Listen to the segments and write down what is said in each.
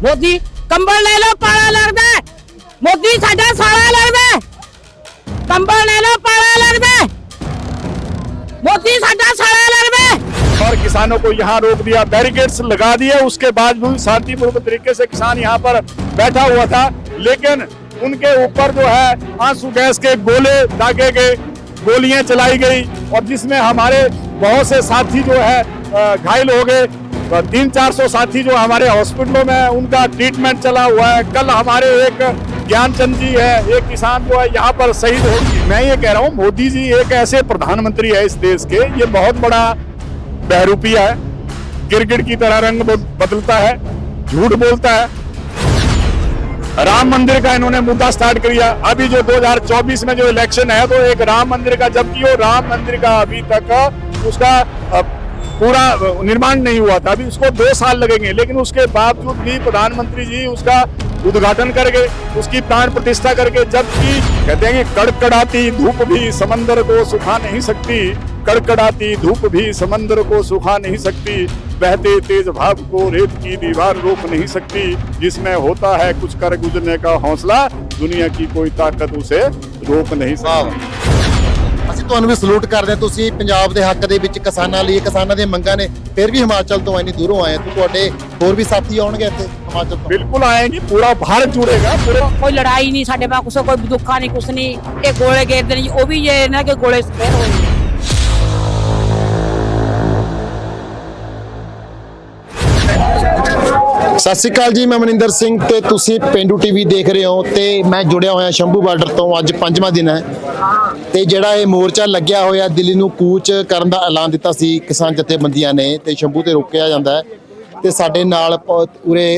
मोदी कंबल ले लो पाला लगदा है। मोदी साडा साला लगदा है। कंबल ले लो पाला लगदा है। मोदी साडा साला लगदा है। और किसानों को यहाँ रोक दिया, बैरिकेड्स लगा दिए। उसके बाद भी शांतिपूर्ण तरीके से किसान यहाँ पर बैठा हुआ था, लेकिन उनके ऊपर जो है आंसू गैस के गोले दागे गए, गोलियां चलाई गई और जिसमें हमारे बहुत से साथी जो है घायल हो गए। 300-400 साथी जो हमारे हॉस्पिटलों में उनका ट्रीटमेंट चला हुआ है। कल हमारे एक ज्ञानचंद जी है, एक किसान जो है यहाँ पर शहीद हो गए। मैं ये कह रहा हूँ, मोदी जी एक ऐसे प्रधानमंत्री है इस देश के, ये बहुत बड़ा बहरूपिया है, गिरगिट की तरह रंग बदलता है, झूठ बोलता है। राम मंदिर का इन्होंने मुद्दा स्टार्ट किया। अभी जो 2024 में जो इलेक्शन है, तो एक राम मंदिर का, जबकि वो राम मंदिर का अभी तक उसका पूरा निर्माण नहीं हुआ था, अभी उसको 2 साल लगेंगे, लेकिन उसके बावजूद भी प्रधानमंत्री जी उसका उद्घाटन करके उसकी प्राण प्रतिष्ठा करके, जबकि कहते हैं कि कड़कड़ाती धूप भी समंदर को सुखा नहीं सकती, कड़कड़ाती धूप भी समंदर को सुखा नहीं सकती, बहते तेज भाव को रेत की दीवार रोक नहीं सकती, जिसमें होता है कुछ कर गुजरने का हौसला, दुनिया की कोई ताकत उसे रोक नहीं सकती। ਅਸੀਂ ਤੁਹਾਨੂੰ ਵੀ ਸਲੂਟ ਕਰਦੇ ਹਾਂ। ਤੁਸੀਂ ਪੰਜਾਬ ਦੇ ਹੱਕ ਦੇ ਵਿੱਚ ਕਿਸਾਨਾਂ ਲਈ, ਕਿਸਾਨਾਂ ਦੀਆਂ ਮੰਗਾਂ ਨੇ, ਫਿਰ ਵੀ ਹਿਮਾਚਲ ਤੋਂ ਇੰਨੀ ਦੂਰੋਂ ਆਏ ਤੇ ਤੁਹਾਡੇ ਹੋਰ ਵੀ ਸਾਥੀ ਆਉਣਗੇ ਇੱਥੇ ਹਿਮਾਚਲ ਤੋਂ? बिल्कुल आएंगे, पूरा भारत जुड़ेगा। पूरा कोई लड़ाई नहीं साडे पास, कुछ कोई दुखा नहीं, कुछ नहीं। ये गोले घेरते नहीं, वो भी ये ना कि गोले स्पेयर होंगे। ਸਤਿ ਸ਼੍ਰੀ ਅਕਾਲ ਜੀ, ਮੈਂ ਮਨਿੰਦਰ ਸਿੰਘ ਤੇ ਤੁਸੀਂ ਪੇਂਡੂ ਟੀਵੀ ਦੇਖ ਰਹੇ ਹੋ ਤੇ ਮੈਂ ਜੁੜਿਆ ਹੋਇਆ ਸ਼ੰਭੂ ਬਾਰਡਰ ਤੋਂ। ਅੱਜ 5ਵਾਂ ਦਿਨ ਹੈ ਤੇ ਜਿਹੜਾ ਇਹ ਮੋਰਚਾ ਲੱਗਿਆ ਹੋਇਆ ਦਿੱਲੀ ਨੂੰ ਕੂਚ ਕਰਨ ਦਾ ਐਲਾਨ ਦਿੱਤਾ ਸੀ ਕਿਸਾਨ ਜਥੇਬੰਦੀਆਂ ਨੇ ਤੇ ਸ਼ੰਭੂ ਤੇ ਰੋਕਿਆ ਜਾਂਦਾ ਹੈ ਤੇ ਸਾਡੇ ਨਾਲ ਉਰੇ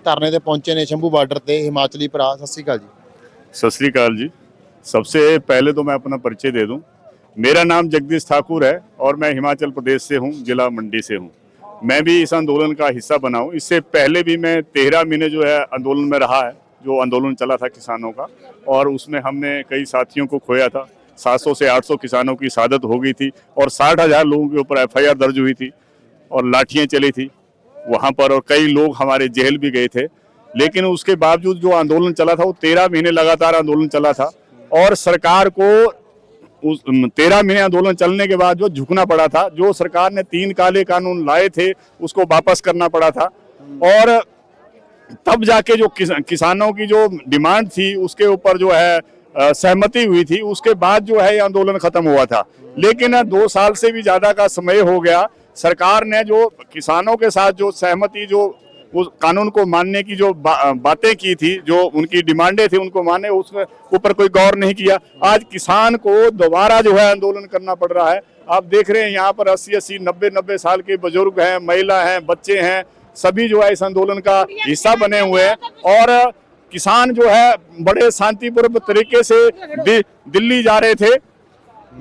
ਧਰਨੇ ਤੇ ਪਹੁੰਚੇ ਨੇ ਸ਼ੰਭੂ ਬਾਰਡਰ ਤੇ ਹਿਮਾਚਲੀ ਭਰਾ। ਸਤਿ ਸ਼੍ਰੀ ਅਕਾਲ ਜੀ। सत श्री अकाल जी। सबसे पहले तो मैं अपना परिचय दे दूं। मेरा नाम जगदीश ठाकुर है और मैं हिमाचल प्रदेश से हूं, जिला मंडी से हूं। मैं भी इस आंदोलन का हिस्सा बना हूं। इससे पहले भी मैं 13 महीने जो है आंदोलन में रहा है, जो आंदोलन चला था किसानों का, और उसमें हमने कई साथियों को खोया था। 700 से 800 किसानों की शहादत हो गई थी और 60,000 लोगों के ऊपर FIR दर्ज हुई थी और लाठियाँ चली थी वहाँ पर, और कई लोग हमारे जेल भी गए थे। लेकिन उसके बावजूद जो आंदोलन चला था, वो 13 महीने लगातार आंदोलन चला था और सरकार को उस 13 महीने आंदोलन चलने के बाद जो झुकना पड़ा था, जो सरकार ने 3 काले कानून लाए थे उसको वापस करना पड़ा था, और तब जाके जो किसानों की जो डिमांड थी उसके ऊपर जो है सहमति हुई थी। उसके बाद जो है ये आंदोलन खत्म हुआ था। लेकिन 2 साल से भी ज्यादा का समय हो गया। सरकार ने जो किसानों के साथ जो सहमति, जो उस कानून को मानने की जो बातें की थी, जो उनकी डिमांडें थी उनको माने, उसके ऊपर कोई गौर नहीं किया। आज किसान को दोबारा जो है आंदोलन करना पड़ रहा है। आप देख रहे हैं यहाँ पर 80-80, 90-90 साल के बुजुर्ग हैं, महिला हैं, बच्चे हैं, सभी जो है इस आंदोलन का हिस्सा बने हुए हैं। और किसान जो है बड़े शांतिपूर्ण तरीके से दिल्ली जा रहे थे,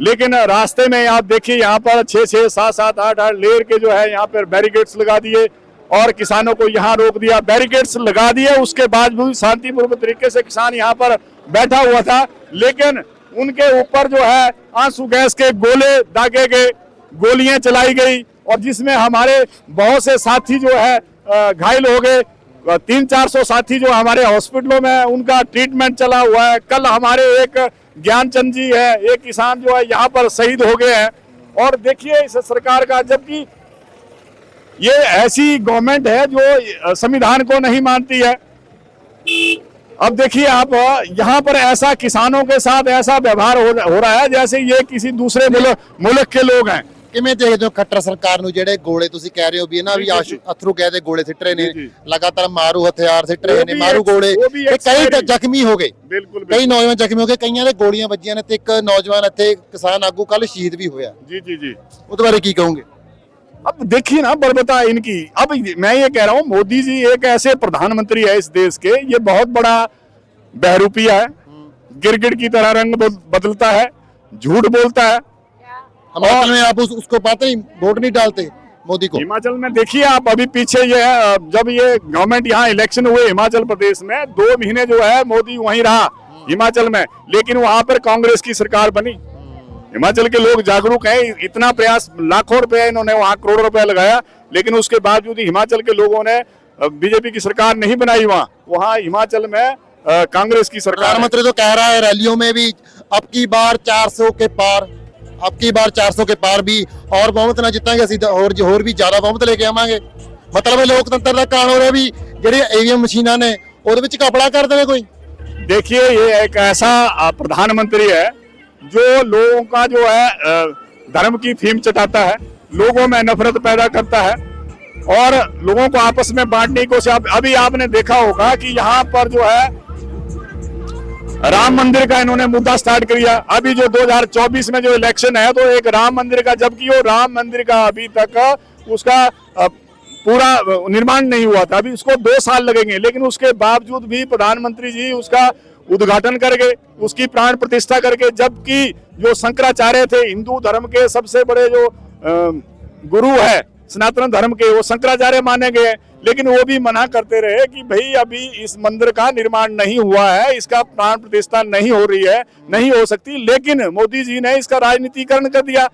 लेकिन रास्ते में आप देखिए यहाँ पर 6-6, 7-7, 8-8 लेयर के जो है यहाँ पर बैरिकेड्स लगा दिए और किसानों को यहाँ रोक दिया, बैरिकेड्स लगा दिए। उसके बाद भी शांतिपूर्ण तरीके से किसान यहाँ पर बैठा हुआ था, लेकिन उनके ऊपर जो है आंसू गैस के गोले दागे गए, गोलियां चलाई गई और जिसमें हमारे बहुत से साथी जो है घायल हो गए। 300-400 साथी जो हमारे हॉस्पिटलों में उनका ट्रीटमेंट चला हुआ है। कल हमारे एक ज्ञानचंद जी है, एक किसान जो है यहाँ पर शहीद हो गए हैं। और देखिए इस सरकार का, जबकि ये ऐसी गवर्नमेंट है जो संविधान को नहीं मानती है। अब देखिए आप यहाँ पर ऐसा किसानों के साथ ऐसा व्यवहार हो रहा है जैसे ये किसी दूसरे मुल्क के लोग हैं। ਕਿਵੇਂ ਦੇਖਦੇ ਹੋ ਖੱਟਰ ਸਰਕਾਰ ਨੂੰ, ਜਿਹੜੇ ਗੋਲੇ ਤੁਸੀਂ ਕਹਿ ਰਹੇ ਹੋ ਵੀ ਇਹਨਾਂ ਵੀ ਅਥਰੂ ਗੈਸ ਦੇ ਗੋਲੇ ਸਿੱਟ ਰਹੇ ਨੇ, ਲਗਾਤਾਰ ਮਾਰੂ ਹਥਿਆਰ ਸਿੱਟ ਰਹੇ ਨੇ, ਮਾਰੂ ਗੋਲੇ, ਤੇ ਕਈ ਤਾਂ ਜ਼ਖਮੀ ਹੋ ਗਏ। ਬਿਲਕੁਲ, ਕਈ ਨੌਜਵਾਨ ਜ਼ਖਮੀ ਹੋ ਗਏ, ਕਈਆਂ ਦੇ ਗੋਲੀਆਂ ਵੱਜੀਆਂ ਨੇ ਤੇ ਇੱਕ ਨੌਜਵਾਨ ਇੱਥੇ ਕਿਸਾਨ ਆਗੂ ਕੱਲ ਸ਼ਹੀਦ ਵੀ ਹੋਇਆ। जी जी जी। ਉਹਦੇ ਬਾਰੇ ਕੀ ਕਹੋਗੇ? अब देखिए ना बर्बरता इनकी। अब मैं ये कह रहा हूँ, मोदी जी एक ऐसे प्रधानमंत्री है इस देश के, ये बहुत बड़ा बहरूपिया है, गिरगिट की तरह रंग बदलता है, झूठ बोलता है। हिमाचल में आप उसको पाते ही वोट नहीं डालते मोदी को? हिमाचल में देखिए आप, अभी पीछे ये है, जब ये गवर्नमेंट यहाँ इलेक्शन हुए हिमाचल प्रदेश में, 2 महीने जो है मोदी वहीं रहा हिमाचल में, लेकिन वहां पर कांग्रेस की सरकार बनी। हिमाचल के लोग जागरूक हैं, इतना प्रयास, लाखों रुपया इन्होंने वहां, करोड़ों रुपया लगाया, लेकिन उसके बावजूद हिमाचल के लोगों ने बीजेपी की सरकार नहीं बनाई, वहाँ हिमाचल में कांग्रेस की सरकार है। प्रधानमंत्री तो कह रहा है रैलियों में भी अब की बार 400 के पार, अब की बार 400 के पार भी और बहुमत ना जितांगे ਅਸੀਂ ਹੋਰ ਵੀ ਜ਼ਿਆਦਾ बहुमत लेके आवांगे। मतलब है लोकतंत्र का कान हो रहा भी ਜਿਹੜੀ ईवीएम मशीनां ने ਉਹਦੇ ਵਿੱਚ ਕਪੜਾ कर देवे कोई। देखिए, ये एक ऐसा प्रधानमंत्री है जो लोगों का जो है धर्म की फीम चटाता है, लोगों में नफरत पैदा करता है और लोगों को आपस में बांटने की कोशिश। अभी आपने देखा होगा कि यहाँ पर जो है राम मंदिर का इन्होंने मुद्दा स्टार्ट किया। अभी जो 2024 में जो इलेक्शन है तो एक राम मंदिर का, जबकि वो राम मंदिर का अभी तक उसका पूरा निर्माण नहीं हुआ था, अभी उसको 2 साल लगेंगे, लेकिन उसके बावजूद भी प्रधानमंत्री जी उसका उद्घाटन करके उसकी प्राण प्रतिष्ठा करके, जबकि जो शंकराचार्य थे हिंदू धर्म के सबसे बड़े जो गुरु है सनातन धर्म के, वो शंकराचार्य माने गए, लेकिन वो भी मना करते रहे कि भाई अभी इस मंदिर का निर्माण नहीं हुआ है, इसका प्राण प्रतिष्ठा नहीं हो रही है, नहीं हो सकती। लेकिन मोदी जी ने इसका राजनीतिकरण कर दिया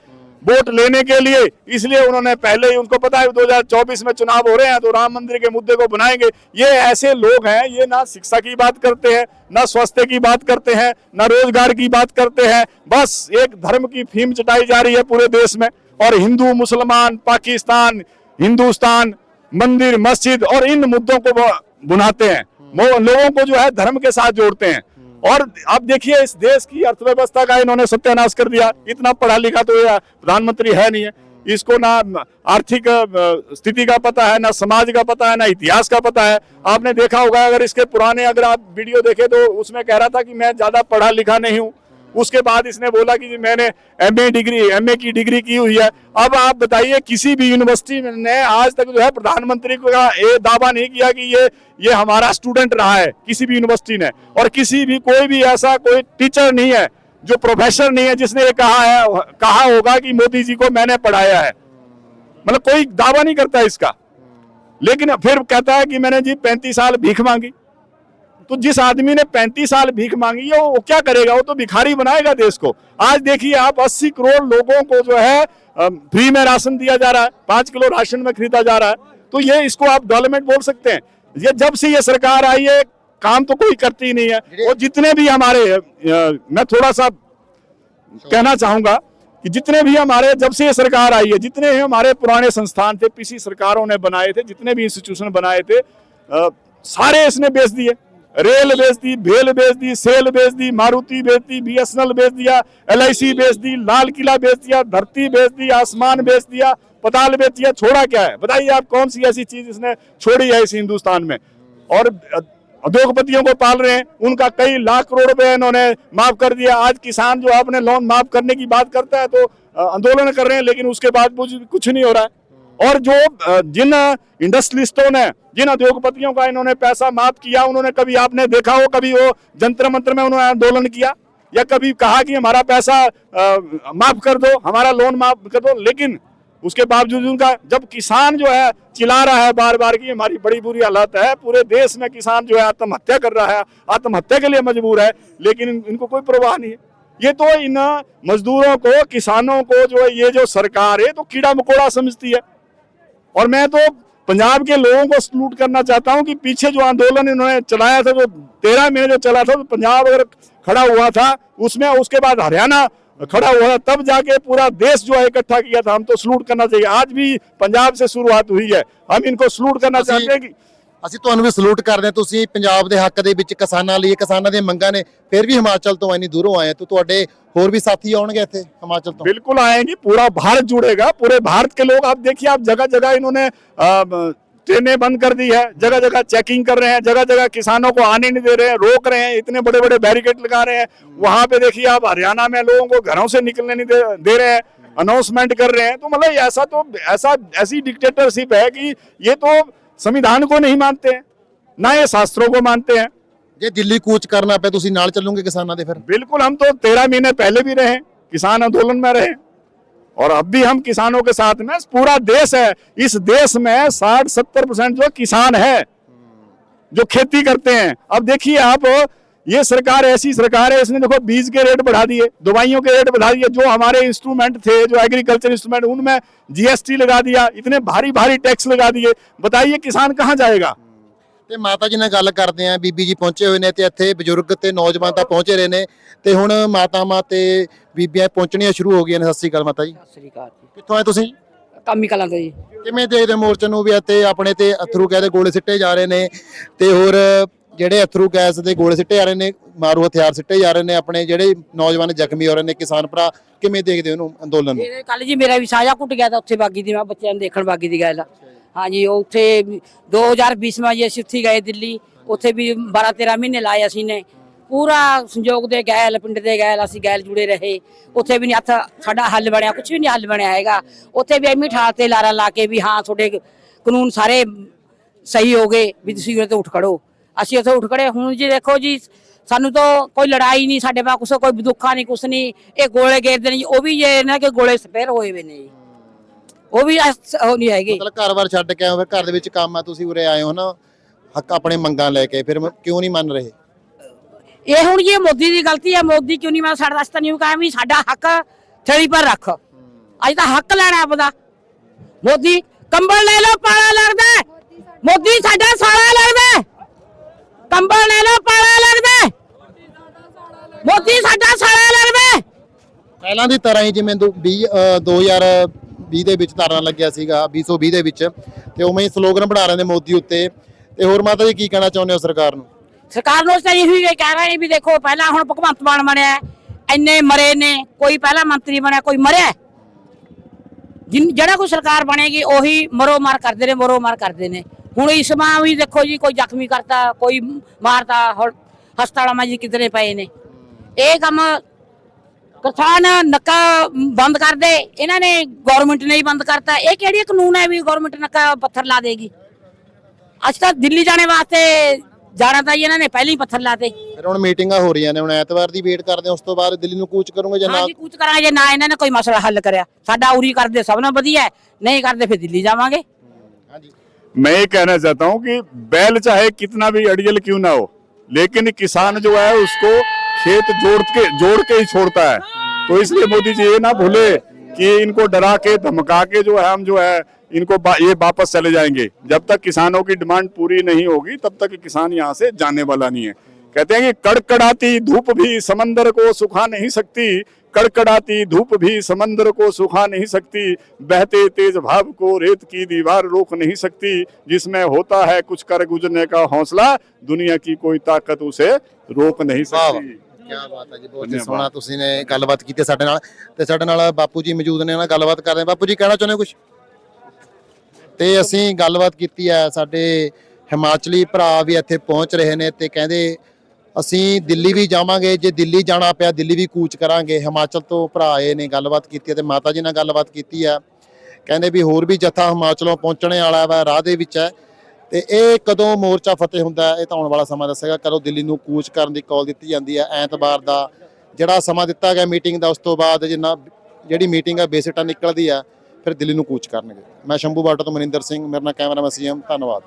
वोट लेने के लिए, इसलिए उन्होंने पहले ही, उनको पता है 2024 में चुनाव हो रहे हैं तो राम मंदिर के मुद्दे को बनाएंगे। ये ऐसे लोग हैं, ये ना शिक्षा की बात करते हैं, ना स्वास्थ्य की बात करते हैं, ना रोजगार की बात करते हैं, बस एक धर्म की फीम चटाई जा रही है पूरे देश में। और हिंदू, मुसलमान, पाकिस्तान, हिंदुस्तान, मंदिर, मस्जिद और इन मुद्दों को बुनाते हैं, लोगों को जो है धर्म के साथ जोड़ते हैं। और अब देखिए इस देश की अर्थव्यवस्था का इन्होंने सत्यानाश कर दिया। इतना पढ़ा लिखा तो ये प्रधानमंत्री है नहीं है, इसको ना आर्थिक स्थिति का पता है, ना समाज का पता है, ना इतिहास का पता है। आपने देखा होगा, अगर इसके पुराने अगर आप वीडियो देखे तो उसमें कह रहा था कि मैं ज्यादा पढ़ा लिखा नहीं हूँ। उसके बाद इसने बोला कि मैंने एमए की डिग्री की हुई है। अब आप बताइए, किसी भी यूनिवर्सिटी ने आज तक जो है प्रधानमंत्री का ये दावा नहीं किया कि ये हमारा स्टूडेंट रहा है किसी भी यूनिवर्सिटी ने, और किसी भी कोई भी ऐसा कोई टीचर नहीं है, जो प्रोफेसर नहीं है जिसने ये कहा होगा कि मोदी जी को मैंने पढ़ाया है। मतलब कोई दावा नहीं करता इसका, लेकिन फिर कहता है कि मैंने जी 35 साल भीख मांगी। तो जिस आदमी ने 35 साल भीख मांगी है वो क्या करेगा? वो तो भिखारी बनाएगा देश को। आज देखिए आप 80 करोड़ लोगों को जो है फ्री में राशन दिया जा रहा है, 5 किलो राशन में खरीदा जा रहा है, तो ये इसको आप डेवलपमेंट बोल सकते हैं? ये जब से ये सरकार आई है काम तो कोई करती ही नहीं है। और जितने भी हमारे मैं थोड़ा सा कहना चाहूंगा कि जितने भी हमारे जब से ये सरकार आई है, जितने भी हमारे पुराने संस्थान थे, पिछली सरकारों ने बनाए थे, जितने भी इंस्टीट्यूशन बनाए थे, सारे इसने बेच दिए। रेल बेच दी, भेल बेच दी, सेल बेच दी, मारुति बेच दी, बीएसएनएल बेच दिया, LIC बेच दी, लाल किला बेच दिया, धरती बेच दी, आसमान बेच दिया, पताल बेच दिया। छोड़ा क्या है बताइए आप? कौन सी ऐसी चीज इसने छोड़ी है इस हिंदुस्तान में? और उद्योगपतियों को पाल रहे हैं, उनका कई लाख करोड़ रुपए इन्होंने माफ कर दिया। आज किसान जो अपने लोन माफ करने की बात करता है तो आंदोलन कर रहे हैं, लेकिन उसके बाद कुछ नहीं हो रहा है। और जो जिन इंडस्ट्रियलिस्टों ने, जिन उद्योगपतियों का इन्होंने पैसा माफ किया, उन्होंने कभी आपने देखा हो कभी वो जंतर मंत्र में उन्होंने आंदोलन किया या कभी कहा कि हमारा पैसा माफ कर दो, हमारा लोन माफ कर दो? लेकिन उसके बावजूद उनका, जब किसान जो है चिल्ला रहा है बार बार कि हमारी बड़ी बुरी हालत है, पूरे देश में किसान जो है आत्महत्या कर रहा है, आत्महत्या के लिए मजबूर है, लेकिन इनको कोई परवाह नहीं है। ये तो इन मजदूरों को, किसानों को जो है ये जो सरकार है तो कीड़ा मकोड़ा समझती है। और मैं तो पंजाब के लोगों को सलूट करना चाहता हूं कि पीछे जो आंदोलन इन्होंने चलाया था, जो 13 महीने जो चला था, तो पंजाब अगर खड़ा हुआ था उसमें, उसके बाद हरियाणा खड़ा हुआ, तब जाके पूरा देश जो है इकट्ठा किया था। हम तो सलूट करना चाहिए। आज भी पंजाब से शुरुआत हुई है, हम इनको सलूट करना चाहते हैं कि ਅਸੀਂ ਤੁਹਾਨੂੰ ਵੀ ਸਲੂਟ ਕਰਦੇ ਹਾਂ। ਤੁਸੀਂ ਪੰਜਾਬ ਦੇ ਹੱਕ ਦੇ ਵਿੱਚ ਕਿਸਾਨਾਂ ਲਈ, ਕਿਸਾਨਾਂ ਦੀਆਂ ਮੰਗਾਂ ਨੇ, ਫਿਰ ਵੀ ਹਿਮਾਚਲ ਤੋਂ ਇੰਨੀ ਦੂਰੋਂ ਆਏ तो ਤੁਹਾਡੇ ਹੋਰ ਵੀ ਸਾਥੀ ਆਉਣਗੇ ਇੱਥੇ हिमाचल ਤੋਂ? बिल्कुल आएंगे, पूरा भारत जुड़ेगा, पूरे भारत के लोग। आप देखिए, आप जगह जगह इन्होंने ट्रेनें बंद कर दी है, जगह जगह चेकिंग कर रहे हैं, जगह जगह किसानों को आने नहीं दे रहे हैं, रोक रहे हैं, इतने बड़े बड़े बैरिकेड लगा रहे हैं। वहां पे देखिए आप हरियाणा में लोगों को घरों से निकलने नहीं दे रहे हैं, अनाउंसमेंट कर रहे हैं। तो मतलब ऐसी डिक्टेटरशिप है कि ये तो संविधान को नहीं मानते हैं, ना ये शास्त्रों को मानते हैं। ਜੇ ਦਿੱਲੀ ਕੂਚ ਕਰਨਾ ਪਏ ਤੁਸੀਂ ਨਾਲ ਚੱਲੋਗੇ ਕਿਸਾਨਾਂ ਦੇ? ਫਿਰ बिल्कुल, हम तो 13 महीने पहले भी रहे, किसान आंदोलन में रहे, और अब भी हम किसानों के साथ में। पूरा देश है, इस देश में 60-70% जो किसान है, जो खेती करते हैं। अब देखिए आप, ये सरकार ऐसी सरकार है, इसने देखो बीज के रेट बढ़ा दिए, दवाइयों के रेट बढ़ा दिए, जो हमारे इंस्ट्रूमेंट थे, जो एग्रीकल्चर इंस्ट्रूमेंट, उनमें जीएसटी लगा दिया, इतने भारी भारी टैक्स लगा दिए। बताइए किसान कहाँ जाएगा। ਤੇ ਮਾਤਾ ਜੀ ਨਾਲ ਗੱਲ ਕਰਦੇ ਆਂ। ਬੀਬੀ ਜੀ ਪਹੁੰਚੇ ਹੋਏ ਨੇ ਤੇ ਇੱਥੇ ਬਜ਼ੁਰਗ ਤੇ ਨੌਜਵਾਨ ਤਾਂ ਪਹੁੰਚੇ ਰਹੇ ਨੇ ਤੇ ਹੁਣ ਮਾਤਾਵਾਂ ਤੇ ਬੀਬੀਆਂ ਪਹੁੰਚਣੀਆਂ ਸ਼ੁਰੂ ਹੋ ਗਈਆਂ ਨੇ। ਸਤਿ ਸ਼੍ਰੀ ਅਕਾਲ ਮਾਤਾ ਜੀ, ਸਤਿ ਸ੍ਰੀ ਅਕਾਲ ਜੀ। ਕਿੱਥੋਂ ਆਏ ਤੁਸੀਂ? ਕੰਮ ਹੀ ਕਲਾਂ ਤੋਂ ਜੀ। ਕਿਵੇਂ ਦੇਖਦੇ ਹੋ ਮੋਰਚੇ ਨੂੰ ਵੀ ਇੱਥੇ ਆਪਣੇ ਤੇ ਅਥਰੂ ਗੈਸ ਦੇ ਗੋਲੇ ਸਿੱਟੇ ਜਾ ਰਹੇ ਨੇ ਤੇ ਹੋਰ ਜਿਹੜੇ ਅਥਰੂ ਗੈਸ ਦੇ ਗੋਲੇ ਸਿੱਟੇ ਜਾ ਰਹੇ ਨੇ, ਮਾਰੂ ਹਥਿਆਰ ਸਿੱਟੇ ਜਾ ਰਹੇ ਨੇ, ਆਪਣੇ ਜਿਹੜੇ ਨੌਜਵਾਨ ਜ਼ਖਮੀ ਹੋ ਰਹੇ ਨੇ, ਕਿਸਾਨ ਭਰਾ ਕਿਵੇਂ ਦੇਖਦੇ ਹੋ ਇਹਨੂੰ ਅੰਦੋਲਨ ਨੂੰ? ਇਹ ਕੱਲ ਜੀ ਮੇਰਾ ਵੀ ਸਾਜਾ ਕੁੱਟ ਗਿਆ ਤਾਂ ਉੱਥੇ ਬਾਗੀ ਦੀ, ਮੈਂ ਬੱਚਿਆਂ ਨੂੰ ਦੇਖਣ ਬਾਗੀ ਦੀ ਗੱਲ। ਹਾਂਜੀ ਉੱਥੇ 2020 ਵਿੱਚ ਅਸੀਂ ਉੱਥੇ ਗਏ ਦਿੱਲੀ, ਉੱਥੇ ਵੀ 12-13 ਮਹੀਨੇ ਲਾਏ ਅਸੀਂ ਨੇ। ਪੂਰਾ ਸੰਯੋਗ ਦੇ ਗੈਲ, ਪਿੰਡ ਦੇ ਗੈਲ, ਅਸੀਂ ਗੈਲ ਜੁੜੇ ਰਹੇ। ਉੱਥੇ ਵੀ ਨਹੀਂ ਹੱਥ ਸਾਡਾ ਹੱਲ ਬਣਿਆ, ਕੁਝ ਵੀ ਨਹੀਂ ਹੱਲ ਬਣਿਆ ਹੈਗਾ। ਉੱਥੇ ਵੀ ਐਵੇਂ ਠਾਲ ਤੇ ਲਾਰਾ ਲਾ ਕੇ ਵੀ ਹਾਂ ਤੁਹਾਡੇ ਕਾਨੂੰਨ ਸਾਰੇ ਸਹੀ ਹੋ ਗਏ ਵੀ ਤੁਸੀਂ ਉੱਥੇ ਉੱਠ ਖੜੋ। ਅਸੀਂ ਉੱਥੇ ਉੱਠ ਖੜੇ। ਹੁਣ ਜੀ ਦੇਖੋ ਜੀ, ਸਾਨੂੰ ਤਾਂ ਕੋਈ ਲੜਾਈ ਨਹੀਂ, ਸਾਡੇ ਪਾ ਕੁਛ ਕੋਈ ਦੁੱਖਾ ਨਹੀਂ, ਕੁਛ ਨਹੀਂ। ਇਹ ਗੋਲੇ ਗੇਰਦੇ ਨੇ ਜੀ, ਉਹ ਵੀ ਇਹ ਨਾ ਕਿ ਗੋਲੇ ਸਪੇਅਰ ਹੋਏ ਵੇ ਨੇ ਜੀ, ਉਹ ਵੀ ਉਹ ਨਹੀਂ ਹੈਗੇ। ਮਤਲਬ ਘਰ-ਬਾਰ ਛੱਡ ਕੇ ਆਏ ਹੋ, ਫਿਰ ਘਰ ਦੇ ਵਿੱਚ ਕੰਮ ਆ, ਤੁਸੀਂ ਉਰੇ ਆਏ ਹੋ ਨਾ ਹੱਕ ਆਪਣੇ ਮੰਗਾਂ ਲੈ ਕੇ, ਫਿਰ ਕਿਉਂ ਨਹੀਂ ਮੰਨ ਰਹੇ? ਇਹ ਹੁਣ ਜੀ ਮੋਦੀ ਦੀ ਗਲਤੀ ਹੈ। ਮੋਦੀ ਕਿਉਂ ਨਹੀਂ, ਮੈਂ ਸਾਡਾ ਰਸਤਾ ਨਹੀਂ ਕਹਾਂ ਵੀ ਸਾਡਾ ਹੱਕ ਥੇੜੀ ਪਰ ਰੱਖ। ਅੱਜ ਤਾਂ ਹੱਕ ਲੈਣਾ ਆਪਦਾ। ਮੋਦੀ ਕੰਬਲ ਲੈ ਲਓ, ਪਾਲਾ ਲੱਗਦਾ। ਮੋਦੀ ਸਾਡਾ ਸਾਲਾ ਲੱਗਦਾ। ਕੰਬਲ ਲੈ ਲਓ, ਪਾਲਾ ਲੱਗਦਾ। ਮੋਦੀ ਸਾਡਾ ਸਾਲਾ ਲੱਗਦਾ। ਪਹਿਲਾਂ ਦੀ ਤਰ੍ਹਾਂ ਹੀ ਜਿਵੇਂ 2020 ਦੇ ਵਿੱਚ ਧਰਨਾ ਲੱਗਿਆ ਸੀਗਾ, 2020 ਦੇ ਵਿੱਚ, ਤੇ ਉਵੇਂ ਹੀ ਸਲੋਗਨ ਬਣਾ ਰਹੇ ਨੇ ਮੋਦੀ ਉੱਤੇ। ਤੇ ਹੋਰ ਮਾਤਾ ਜੀ ਕੀ ਕਹਿਣਾ ਚਾਹੁੰਦੇ ਹੋ ਸਰਕਾਰ ਨੂੰ? ਸਰਕਾਰ ਨੂੰ ਤਾਂ ਇਹੀ ਕਹਿ ਰਹੇ ਵੀ ਦੇਖੋ, ਪਹਿਲਾਂ ਹੁਣ ਭਗਵੰਤ ਮਾਨ ਬਣਿਆ, ਇੰਨੇ ਮਰੇ ਨੇ, ਕੋਈ ਪਹਿਲਾਂ ਮੰਤਰੀ ਬਣਿਆ, ਕੋਈ ਮਰਿਆ। ਜਿਹੜਾ ਕੋਈ ਸਰਕਾਰ ਬਣੇਗੀ ਉਹੀ ਮਰੋ ਮਾਰ ਕਰਦੇ ਨੇ, ਮਰੋ ਮਾਰ ਕਰਦੇ ਨੇ। ਹੁਣ ਇਸ ਮਾਂ ਵੀ ਦੇਖੋ ਜੀ, ਕੋਈ ਜ਼ਖਮੀ ਕਰਤਾ, ਕੋਈ ਮਾਰਤਾ, ਹਸਪਤਾਲਾਂ ਵਿੱਚ ਜੀ ਕਿਧਰੇ ਪਏ ਨੇ। ਇਹ ਕੰਮ ਕਿਸਾਨ ਨੱਕਾ ਬੰਦ ਕਰ ਦੇ, ਇਹਨਾਂ ਨੇ ਗਵਰਨਮੈਂਟ ਨੇ ਹੀ ਬੰਦ ਕਰਤਾ। ਇਹ ਕਿਹੜੀ ਕਾਨੂੰਨ ਹੈ ਵੀ ਗਵਰਨਮੈਂਟ ਨੱਕਾ ਪੱਥਰ ਲਾ ਦੇਗੀ? ਅੱਜ ਤੱਕ ਦਿੱਲੀ ਜਾਣੇ ਵਾਸਤੇ ਜਾਣਾ ਤਾਂ ਇਹਨਾਂ ਨੇ ਪਹਿਲਾਂ ਹੀ ਪੱਥਰ ਲਾਤੇ। ਫਿਰ ਹੁਣ ਮੀਟਿੰਗਾਂ ਹੋ ਰਹੀਆਂ ਨੇ, ਹੁਣ ਐਤਵਾਰ ਦੀ ਵੇਟ ਕਰਦੇ ਹਾਂ, ਉਸ ਤੋਂ ਬਾਅਦ ਦਿੱਲੀ ਨੂੰ ਕੂਚ ਕਰੋਗੇ ਜਾਂ ਨਾ? ਹਾਂਜੀ ਕੂਚ ਕਰਾਂਗੇ, ਜੇ ਨਾ ਇਹਨਾਂ ਨੇ ਕੋਈ ਮਸਲਾ ਹੱਲ ਕਰਿਆ। ਸਾਡਾ ਉਰੀ ਕਰਦੇ ਸਭ ਨਾਲ ਵਧੀਆ, ਨਹੀਂ ਕਰਦੇ ਫਿਰ ਦਿੱਲੀ ਜਾਵਾਂਗੇ। ਹਾਂਜੀ, मैं ये कहना चाहता हूँ कि बैल चाहे कितना भी अड़ियल क्यों ना हो, लेकिन किसान जो है उसको खेत जोड़ के ही छोड़ता है। तो इसलिए मोदी जी ये ना भूले कि इनको डरा के धमका के जो है हम जो है इनको ये वापस चले जाएंगे। जब तक किसानों की डिमांड पूरी नहीं होगी तब तक किसान यहाँ से जाने वाला नहीं है। कहते हैं कि कड़कड़ाती धूप भी समंदर को सुखा नहीं सकती, कड़कड़ाती धूप भी समंदर को सुखा नहीं सकती, बहते तेज भाव को रेत की दीवार रोक नहीं सकती, जिसमें होता है कुछ कर गुजरने का हौसला, दुनिया की कोई ताकत उसे रोक नहीं सकती। ਕਿਆ ਬਾਤ ਹੈ ਜੀ, ਬਹੁਤ ਹੀ ਸੋਹਣਾ ਤੁਸੀਂ ਨੇ ਗੱਲਬਾਤ ਕੀਤੀ ਸਾਡੇ ਨਾਲ। ਤੇ ਸਾਡੇ ਨਾਲ ਬਾਪੂ ਜੀ ਮੌਜੂਦ ਨੇ, ਉਹਨਾਂ ਨਾਲ ਗੱਲਬਾਤ ਕਰਦੇ ਹਾਂ। ਬਾਪੂ ਜੀ ਕਹਿਣਾ ਚਾਹੁੰਦੇ ਹੋ ਕੁਝ? ਤੇ ਅਸੀਂ ਗੱਲਬਾਤ ਕੀਤੀ ਹੈ, ਸਾਡੇ ਹਿਮਾਚਲੀ ਭਰਾ ਵੀ ਇੱਥੇ ਪਹੁੰਚ ਰਹੇ ਨੇ ਤੇ ਕਹਿੰਦੇ ਅਸੀਂ ਦਿੱਲੀ ਵੀ ਜਾਵਾਂਗੇ, ਜੇ ਦਿੱਲੀ ਜਾਣਾ ਪਿਆ ਦਿੱਲੀ ਵੀ ਕੂਚ ਕਰਾਂਗੇ। ਹਿਮਾਚਲ ਤੋਂ ਭਰਾ ਆਏ ਨੇ, ਗੱਲਬਾਤ ਕੀਤੀ ਤੇ ਮਾਤਾ ਜੀ ਨਾਲ ਗੱਲਬਾਤ ਕੀਤੀ ਹੈ। ਕਹਿੰਦੇ ਵੀ ਹੋਰ ਵੀ ਜਥਾ ਹਿਮਾਚਲੋਂ ਪਹੁੰਚਣੇ ਵਾਲਾ ਵਾ, ਰਾਹ ਦੇ ਵਿੱਚ ਹੈ। ਤੇ ਇਹ ਕਦੋਂ ਮੋਰਚਾ ਫਤਿਹ ਹੁੰਦਾ ਇਹ ਤਾਂ ਆਉਣ ਵਾਲਾ ਸਮਾਂ ਦੱਸੇਗਾ। ਕਦੋਂ ਦਿੱਲੀ ਨੂੰ ਕੂਚ ਕਰਨ ਦੀ ਕਾਲ ਦਿੱਤੀ ਜਾਂਦੀ ਹੈ, ਐਤਵਾਰ ਦਾ ਜਿਹੜਾ ਸਮਾਂ ਦਿੱਤਾ ਗਿਆ ਮੀਟਿੰਗ ਦਾ, ਉਸ ਤੋਂ ਬਾਅਦ ਜਿਹੜੀ ਮੀਟਿੰਗ ਹੈ ਬੇਸਿਟਾ ਨਿਕਲਦੀ ਆ, ਫਿਰ ਦਿੱਲੀ ਨੂੰ ਕੂਚ ਕਰਨਗੇ। ਮੈਂ ਸ਼ੰਭੂ ਬਾਰਡਰ ਤੋਂ ਮਨਿੰਦਰ ਸਿੰਘ, ਮੇਰੇ ਨਾਲ ਕੈਮਰਾਮੈਨ ਸੀਐਮ, ਧੰਨਵਾਦ।